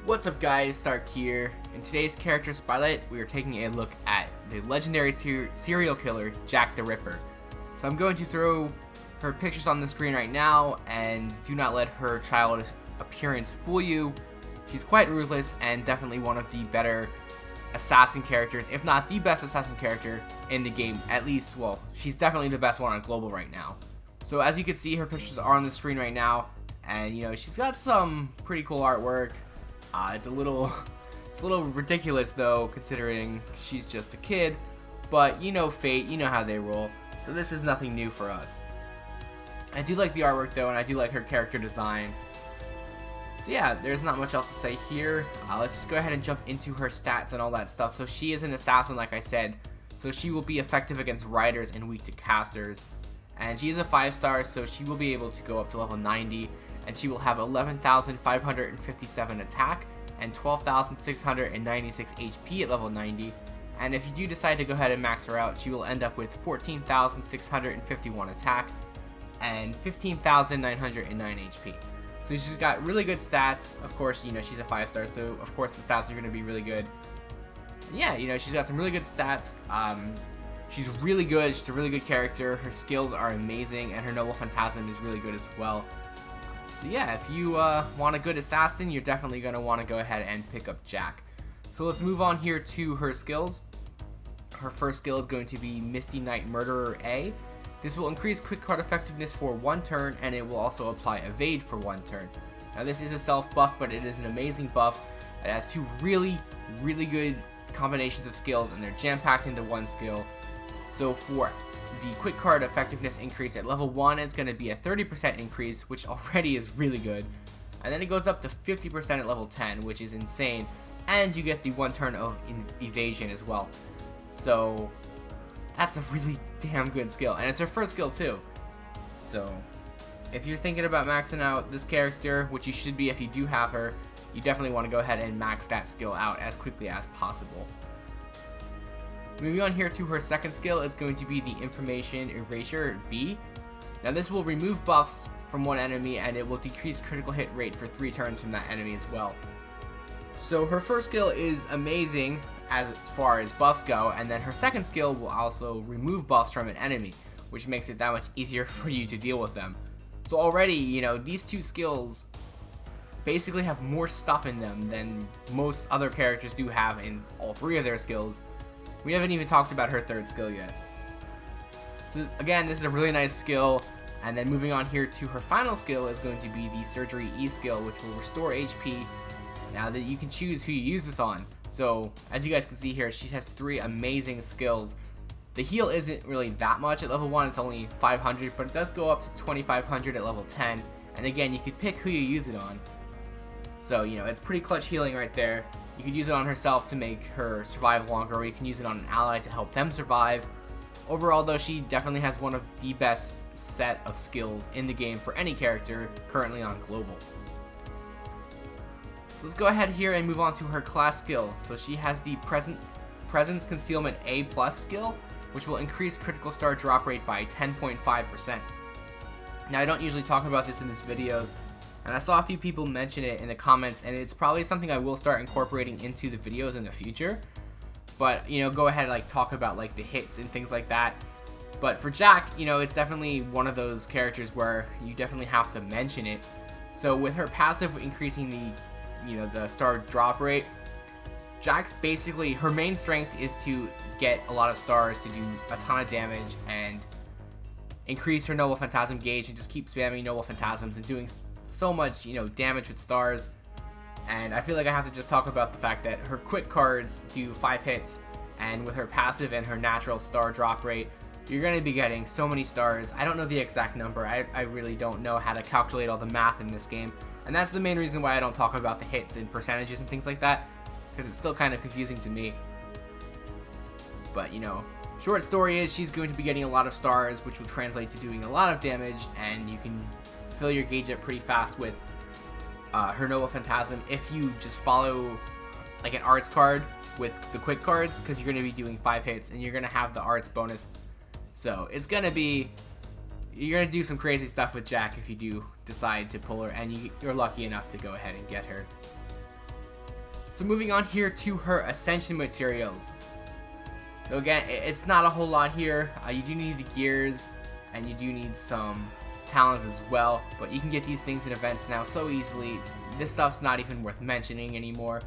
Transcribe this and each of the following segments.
What's up guys, Stark here. In today's character spotlight, we are taking a look at the legendary serial killer, Jack the Ripper. So I'm going to throw her pictures on the screen right now, and do not let her childish appearance fool you. She's quite ruthless and definitely one of the better assassin characters, if not the best assassin character in the game. At least, well, she's definitely the best one on global right now. So as you can see, her pictures are on the screen right now, and she's got some pretty cool artwork. It's a little ridiculous though, considering she's just a kid, but Fate, you know how they roll, so this is nothing new for us. I do like the artwork though, and I do like her character design. So yeah, there's not much else to say here. Let's just go ahead and jump into her stats and all that stuff. So she is an assassin, like I said, so she will be effective against riders and weak to casters. And she is a 5-star, so she will be able to go up to level 90, and she will have 11,557 attack and 12,696 HP at level 90. And if you do decide to go ahead and max her out, she will end up with 14,651 attack and 15,909 HP. So she's got really good stats. Of course, she's a 5-star, so of course the stats are going to be really good. Yeah, she's got some really good stats. She's really good. She's a really good character. Her skills are amazing, and her noble Phantasm is really good as well. So yeah, if you want a good assassin, you're definitely going to want to go ahead and pick up Jack. So let's move on here to her skills. Her first skill is going to be Misty Knight Murderer A. This will increase quick card effectiveness for 1 turn, and it will also apply evade for 1 turn. Now this is a self buff, but it is an amazing buff. It has 2 really good combinations of skills, and they're jam-packed into 1 skill. So for the quick card effectiveness increase at level 1, it's going to be a 30% increase, which already is really good. And then it goes up to 50% at level 10, which is insane. And you get the 1 turn of evasion as well. So that's a really damn good skill. And it's her first skill too. So if you're thinking about maxing out this character, which you should be if you do have her, you definitely want to go ahead and max that skill out as quickly as possible. Moving on here to her second skill is going to be the Information Erasure B. Now this will remove buffs from one enemy, and it will decrease critical hit rate for 3 turns from that enemy as well. So her first skill is amazing as far as buffs go, and then her second skill will also remove buffs from an enemy, which makes it that much easier for you to deal with them. So already, these 2 skills basically have more stuff in them than most other characters do have in all 3 of their skills. We haven't even talked about her third skill yet. So again, this is a really nice skill. And then moving on here to her final skill is going to be the Surgery E skill, which will restore HP. Now that you can choose who you use this on. So as you guys can see here, she has 3 amazing skills. The heal isn't really that much at level 1, it's only 500, but it does go up to 2500 at level 10. And again, you could pick who you use it on. So it's pretty clutch healing right there. You could use it on herself to make her survive longer, or you can use it on an ally to help them survive. Overall though, she definitely has one of the best set of skills in the game for any character currently on global. So let's go ahead here and move on to her class skill. So she has the Presence Concealment A+ skill, which will increase critical star drop rate by 10.5%. Now I don't usually talk about this in these videos, and I saw a few people mention it in the comments, and it's probably something I will start incorporating into the videos in the future. But go ahead and talk about the hits and things like that. But for Jack, it's definitely one of those characters where you definitely have to mention it. So with her passive increasing the star drop rate, Jack's basically, her main strength is to get a lot of stars to do a ton of damage and increase her noble Phantasm gauge, and just keep spamming noble Phantasms and doing so much damage with stars. And I feel like I have to just talk about the fact that her quick cards do 5 hits, and with her passive and her natural star drop rate, you're going to be getting so many stars. I don't know the exact number. I really don't know how to calculate all the math in this game, and that's the main reason why I don't talk about the hits and percentages and things like that, because it's still kind of confusing to me. But short story is she's going to be getting a lot of stars, which will translate to doing a lot of damage, and you can fill your gauge up pretty fast with her noble Phantasm if you just follow an arts card with the quick cards, because you're going to be doing 5 hits and you're going to have the arts bonus. So it's going to be, you're going to do some crazy stuff with Jack if you do decide to pull her, and you're lucky enough to go ahead and get her. So moving on here to her Ascension Materials. So again, it's not a whole lot here. You do need the gears, and you do need some talents as well, but you can get these things in events now so easily. This stuff's not even worth mentioning anymore.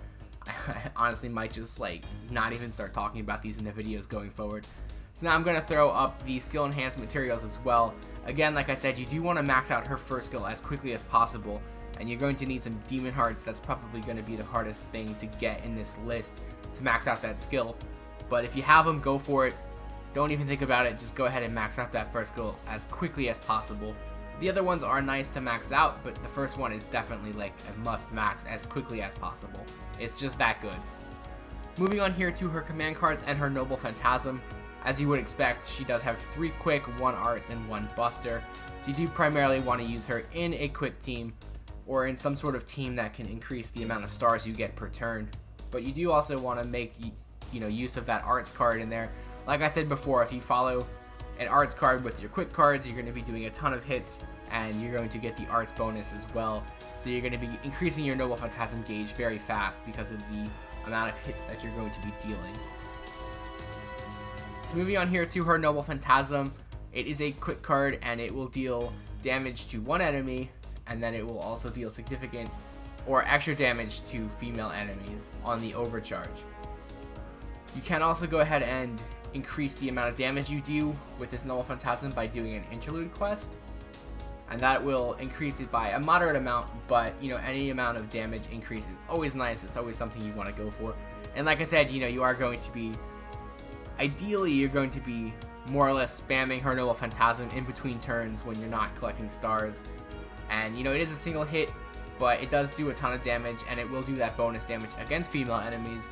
I honestly might just like not even start talking about these in the videos going forward. So now I'm going to throw up the skill enhancement materials as well. Again, like I said, you do want to max out her first skill as quickly as possible, and you're going to need some demon hearts. That's probably going to be the hardest thing to get in this list to max out that skill. But if you have them, go for it. Don't even think about it, just go ahead and max out that first skill as quickly as possible. The other ones are nice to max out, but the first one is definitely like a must max as quickly as possible. It's just that good. Moving on here to her command cards and her Noble Phantasm. As you would expect, she does have 3 quick, 1 arts, and 1 buster. So you do primarily want to use her in a quick team, or in some sort of team that can increase the amount of stars you get per turn. But you do also want to make use of that arts card in there. Like I said before, if you follow an arts card with your quick cards, you're going to be doing a ton of hits, and you're going to get the arts bonus as well. So you're going to be increasing your Noble Phantasm gauge very fast because of the amount of hits that you're going to be dealing. So moving on here to her Noble Phantasm, it is a quick card, and it will deal damage to one enemy, and then it will also deal significant or extra damage to female enemies on the overcharge. You can also go ahead and increase the amount of damage you do with this Noble Phantasm by doing an interlude quest, and that will increase it by a moderate amount, but any amount of damage increase is always nice. It's always something you want to go for. And like I said, you are going to be, ideally you're going to be more or less spamming her Noble Phantasm in between turns when you're not collecting stars. And it is a single hit, but it does do a ton of damage, and it will do that bonus damage against female enemies.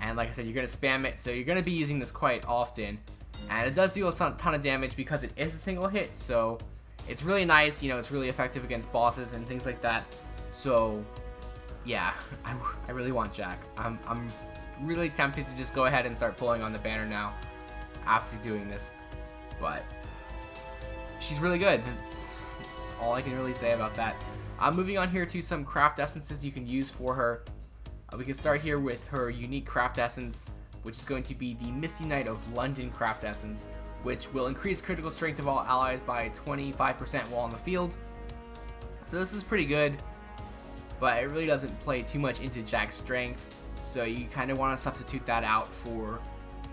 And like I said, you're going to spam it, so you're going to be using this quite often. And it does do a ton of damage because it is a single hit, so it's really nice. It's really effective against bosses and things like that. So yeah, I really want Jack. I'm really tempted to just go ahead and start pulling on the banner now after doing this, but she's really good. That's all I can really say about that. Moving on here to some craft essences you can use for her. We can start here with her unique craft essence, which is going to be the Misty Knight of London craft essence, which will increase critical strength of all allies by 25% while on the field. So this is pretty good, but it really doesn't play too much into Jack's strengths, so you kind of want to substitute that out for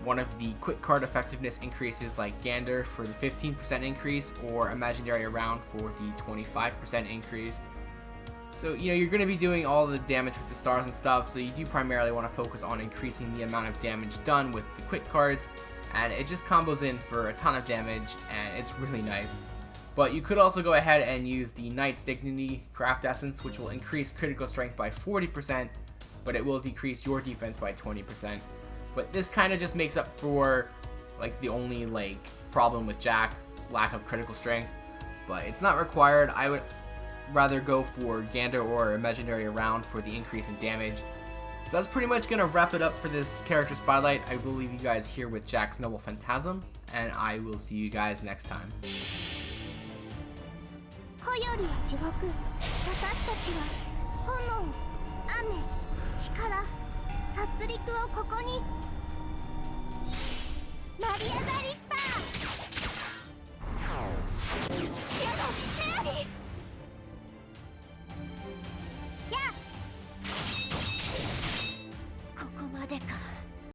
one of the quick card effectiveness increases like Gander for the 15% increase, or Imaginary Around for the 25% increase. So you're going to be doing all the damage with the stars and stuff, so you do primarily want to focus on increasing the amount of damage done with the quick cards, and it just combos in for a ton of damage, and it's really nice. But you could also go ahead and use the Knight's Dignity craft essence, which will increase critical strength by 40%, but it will decrease your defense by 20%. But this kind of just makes up for like the only problem with Jack, lack of critical strength, but it's not required. I would rather go for Gander or Imaginary Around for the increase in damage. So that's pretty much gonna wrap it up for this character spotlight. I will leave you guys here with Jack's Noble Phantasm, and I will see you guys next time. 火よりは地獄、私たちは炎、雨、力、殺戮をここに。マリア・ザ・リッパー。やだ、メアリー。や。ここまでか。